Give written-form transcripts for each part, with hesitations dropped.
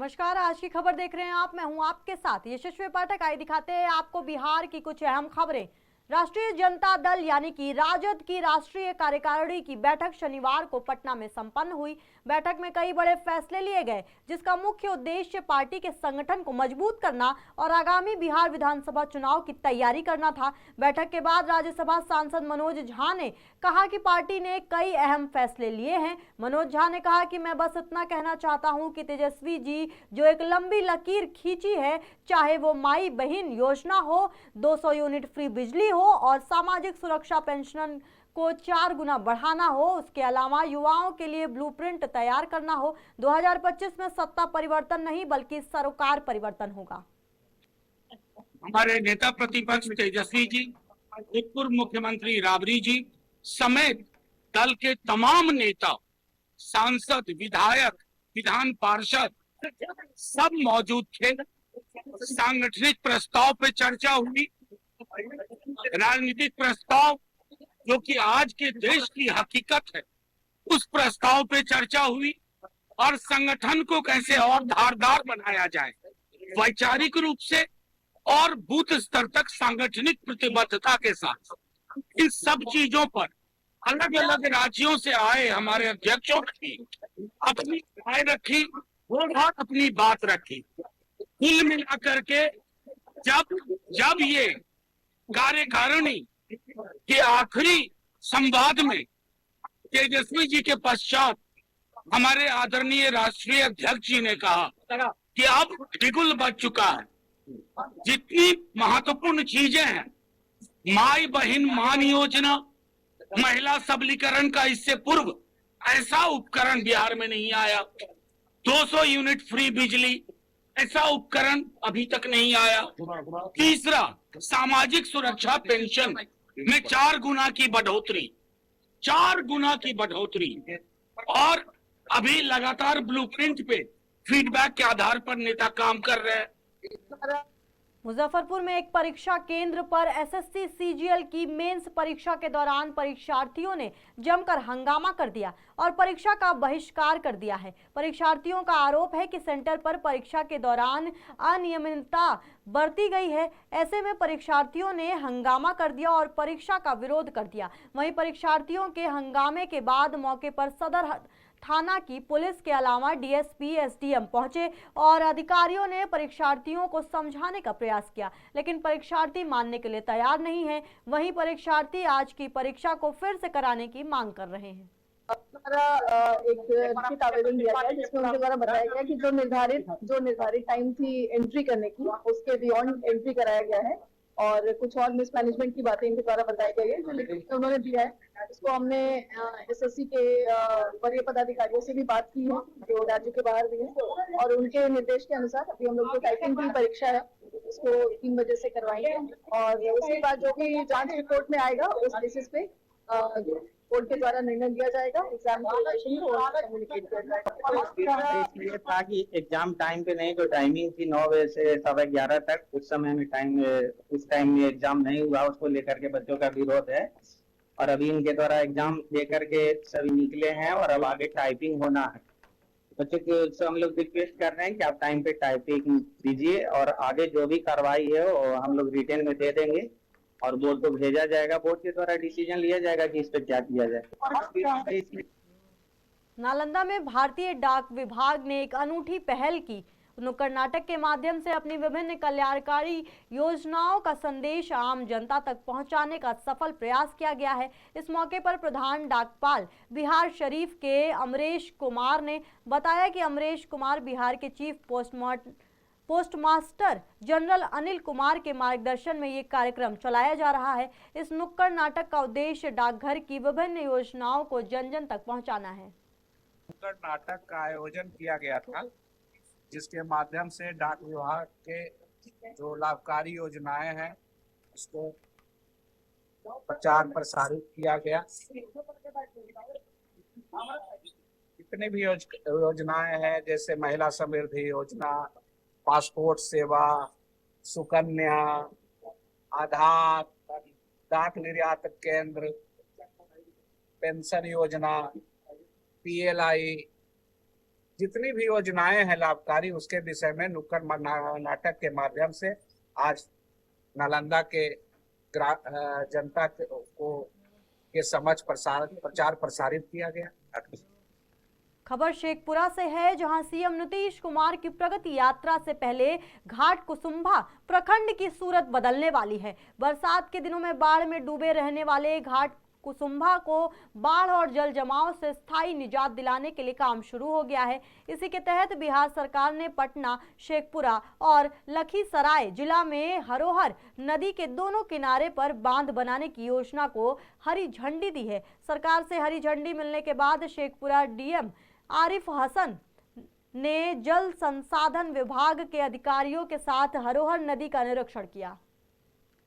नमस्कार। आज की खबर देख रहे हैं आप, मैं हूं आपके साथ यशस्वी पाठक। आइए दिखाते हैं आपको बिहार की कुछ अहम खबरें। राष्ट्रीय जनता दल यानी कि राजद की राष्ट्रीय कार्यकारिणी की बैठक शनिवार को पटना में संपन्न हुई। बैठक में कई बड़े फैसले लिए गए, जिसका मुख्य उद्देश्य पार्टी के संगठन को मजबूत करना और आगामी बिहार विधानसभा चुनाव की तैयारी करना था। बैठक के बाद राज्यसभा सांसद मनोज झा ने कहा कि पार्टी ने कई अहम फैसले लिए हैं। मनोज झा ने कहा कि मैं बस इतना कहना चाहता हूं कि तेजस्वी जी जो एक लंबी लकीर खींची है, चाहे वो माई बहन योजना हो, 200 यूनिट फ्री बिजली हो और सामाजिक सुरक्षा पेंशन को 4 गुना बढ़ाना हो, उसके अलावा युवाओं के लिए ब्लूप्रिंट तैयार करना हो। 2025 में सत्ता परिवर्तन नहीं बल्कि सरकार परिवर्तन होगा। हमारे नेता प्रतिपक्ष तेजस्वी जी, भूतपूर्व मुख्यमंत्री राबड़ी जी समेत दल के तमाम नेता, सांसद, विधायक, विधान पार्षद सब मौजूद थे। सांगठनिक प्रस्ताव पे चर्चा हुई, राजनीतिक प्रस्ताव जो कि आज के देश की हकीकत है, उस प्रस्ताव पे चर्चा हुई और संगठन को कैसे और धारदार बनाया जाए, वैचारिक रूप से और बूथ स्तर तक सांगठनिक प्रतिबद्धता के साथ इन सब चीजों पर अलग अलग राज्यों से आए हमारे अध्यक्षों ने अपनी राय रखी और अपनी बात रखी। कुल मिलाकर के जब ये कार्यकारिणी के आखिरी संवाद में तेजस्वी जी के पश्चात हमारे आदरणीय राष्ट्रीय अध्यक्ष जी ने कहा कि अब बिगुल बज चुका है, जितनी महत्वपूर्ण चीजें हैं, माई बहन मान योजना, महिला सबलीकरण का इससे पूर्व ऐसा उपकरण बिहार में नहीं आया, 200 यूनिट फ्री बिजली ऐसा उपकरण अभी तक नहीं आया। तीसरा, सामाजिक सुरक्षा पेंशन में 4 गुना की बढ़ोतरी, 4 गुना की बढ़ोतरी। और अभी लगातार ब्लूप्रिंट पे फीडबैक के आधार पर नेता काम कर रहे हैं। मुजफ्फरपुर में एक परीक्षा केंद्र पर एसएससी सीजीएल की मेंस परीक्षा के दौरान परीक्षार्थियों ने जमकर हंगामा कर दिया और परीक्षा का बहिष्कार कर दिया है। परीक्षार्थियों का आरोप है कि सेंटर पर परीक्षा के दौरान अनियमितता बरती गई है। ऐसे में परीक्षार्थियों ने हंगामा कर दिया और परीक्षा का विरोध कर दिया। वहीं परीक्षार्थियों के हंगामे के बाद मौके पर सदर थाना की पुलिस के अलावा डीएसपी, एसडीएम पहुंचे और अधिकारियों ने परीक्षार्थियों को समझाने का प्रयास किया, लेकिन परीक्षार्थी मानने के लिए तैयार नहीं है। वहीं परीक्षार्थी आज की परीक्षा को फिर से कराने की मांग कर रहे हैं। एक लिखित आवेदन दिया गया जिसमें उनके द्वारा बताया गया कि जो निर्धारित टाइम थी एंट्री करने की, उसके बियॉन्ड एंट्री कराया गया है और कुछ और मिसमैनेजमेंट की बातें इनके द्वारा बताई गई है। जो लिखित उन्होंने दिया है इसको हमने एसएससी के वरीय पदाधिकारियों से भी बात की है जो राज्य के बाहर भी है और उनके निर्देश के अनुसार अभी हम लोग जो टाइपिंग की परीक्षा है उसको 3 बजे से करवाएंगे और उसके बाद जो भी जांच रिपोर्ट में आएगा उस बेसिस पे कोर्ट के द्वारा निर्णय लिया जाएगा। एग्जाम कम्युनिकेट किया जाएगा। इसलिए था कि एग्जाम टाइम पे नहीं, जो टाइमिंग थी 9 बजे से 11:15 तक, उस समय में उस टाइम में एग्जाम नहीं हुआ, उसको लेकर के बच्चों का विरोध है और अभी इनके द्वारा एग्जाम लेकर के सभी निकले हैं और अब आगे टाइपिंग होना है। बच्चों को हम लोग रिक्वेस्ट कर रहे हैं कि आप टाइम पे टाइपिंग दीजिए और आगे जो भी कार्रवाई है वो हम लोग रिटेन में दे देंगे और बोर्ड को भेजा जाएगा। बोर्ड के द्वारा डिसीजन लिया जाएगा कि इस पर क्या किया जाए। नालंदा में भारतीय डाक विभाग ने एक अनूठी पहल की। नुक्कड़ नाटक के माध्यम से अपनी विभिन्न कल्याणकारी योजनाओं का संदेश आम जनता तक पहुंचाने का सफल प्रयास किया गया है। इस मौके पर प्रधान डाकपाल बिहार शरीफ के अमरेश कुमार ने बताया कि अमरेश कुमार बिहार के chief postmaster general Anil Kumar के मार्गदर्शन में ये कार्यक्रम चलाया जा रहा है। इस नुक्कड़ नाटक का उद्देश्य डाकघर की विभिन्न योजनाओं को जन जन तक पहुंचाना है। नुक्कड़ नाटक का आयोजन किया गया था जिसके माध्यम से डाक विभाग के जो लाभकारी योजनाएं हैं उसको प्रचार प्रसारित किया गया। जितने भी योजनाएं हैं जैसे महिला समृद्धि योजना, पासपोर्ट सेवा, सुकन्या, आधार, डाक निर्यातक केंद्र, पेंशन योजना, पीएलआई, जितनी भी योजनाएं हैं लाभकारी, उसके विषय में नुक्कड़ नाटक के माध्यम से आज नालंदा के जनता को के समझ प्रचार प्रसारित किया गया। खबर शेखपुरा से है, जहां सीएम नीतीश कुमार की प्रगति यात्रा से पहले घाट कुसुम्भा प्रखंड की सूरत बदलने वाली है। बरसात के दिनों में बाढ़ में डूबे रहने वाले घाट कुसुम्भा को बाढ़ और जल जमाव से स्थायी निजात दिलाने के लिए काम शुरू हो गया है। इसी के तहत बिहार सरकार ने पटना, शेखपुरा और लखीसराय जिला में हरोहर नदी के दोनों किनारे पर बांध बनाने की योजना को हरी झंडी दी है। सरकार से हरी झंडी मिलने के बाद शेखपुरा डीएम आरिफ हसन ने जल संसाधन विभाग के अधिकारियों के साथ हरोहर नदी का निरीक्षण किया।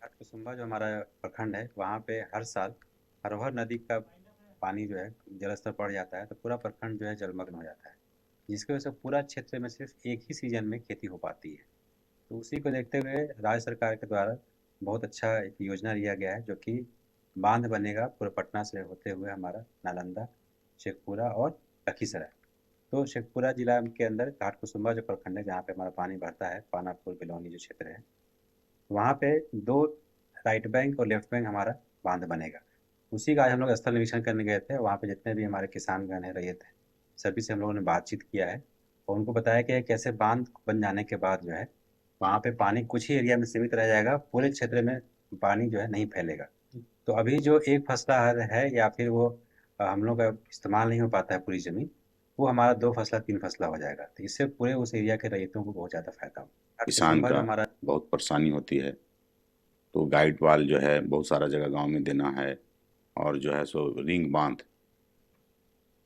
घाट कुसुम्भा जो हमारा प्रखंड है, वहाँ पे हर साल हरोहर नदी का पानी जो है जलस्तर बढ़ जाता है, तो पूरा प्रखंड जो है जलमग्न हो जाता है, जिसकी वजह से पूरा क्षेत्र में सिर्फ एक ही सीजन में खेती हो पाती है। तो उसी को देखते हुए राज्य सरकार के द्वारा बहुत अच्छा एक योजना लिया गया है, जो कि बांध बनेगा पूरे पटना से होते हुए हमारा नालंदा, शेखपुरा और लखीसराय। तो शेखपुरा जिला के अंदर घाट कुसुम्भा जो प्रखंड है, जहाँ पे हमारा पानी बढ़ता है, पानापुर बिलौनी जो क्षेत्र है, वहाँ पे 2 राइट बैंक और लेफ्ट बैंक हमारा बांध बनेगा। उसी का आज हम लोग स्थल निरीक्षण करने गए थे। वहाँ पे जितने भी हमारे किसानगण हैं, रैयत है, सभी से हम लोगों ने बातचीत किया है और उनको बताया कि कैसे बांध बन जाने के बाद जो है वहाँ पे पानी कुछ ही एरिया में सीमित रह जाएगा, पूरे क्षेत्र में पानी जो है नहीं फैलेगा। तो अभी जो एक फसला है या फिर वो हम लोग का इस्तेमाल नहीं हो पाता है पूरी ज़मीन, वो हमारा 2 फसला 3 फसला हो जाएगा। तो इससे पूरे उस एरिया के रैयतों को बहुत ज़्यादा फायदा होगा। किसान का हमारा बहुत परेशानी होती है, तो गाइड वाल जो है बहुत सारा जगह गांव में देना है, और जो है सो रिंग बांध,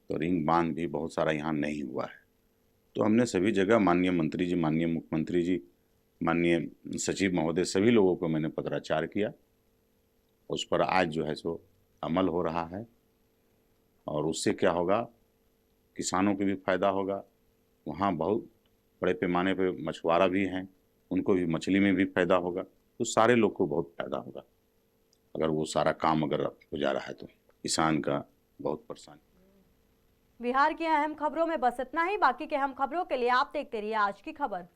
तो रिंग बांध भी बहुत सारा यहाँ नहीं हुआ है। तो हमने सभी जगह माननीय मंत्री जी, माननीय मुख्यमंत्री जी, माननीय सचिव महोदय, सभी लोगों को मैंने पत्राचार किया। उस पर आज जो है सो अमल हो रहा है, और उससे क्या होगा, किसानों को भी फायदा होगा। वहाँ बहुत बड़े पैमाने पे मछुआरा भी हैं, उनको भी मछली में भी फायदा होगा। तो सारे लोग को बहुत फायदा होगा अगर वो सारा काम अगर हो जा रहा है, तो किसान का बहुत परेशानी। बिहार की अहम खबरों में बस इतना ही। बाकी के अहम खबरों के लिए आप देखते रहिए आज की खबर।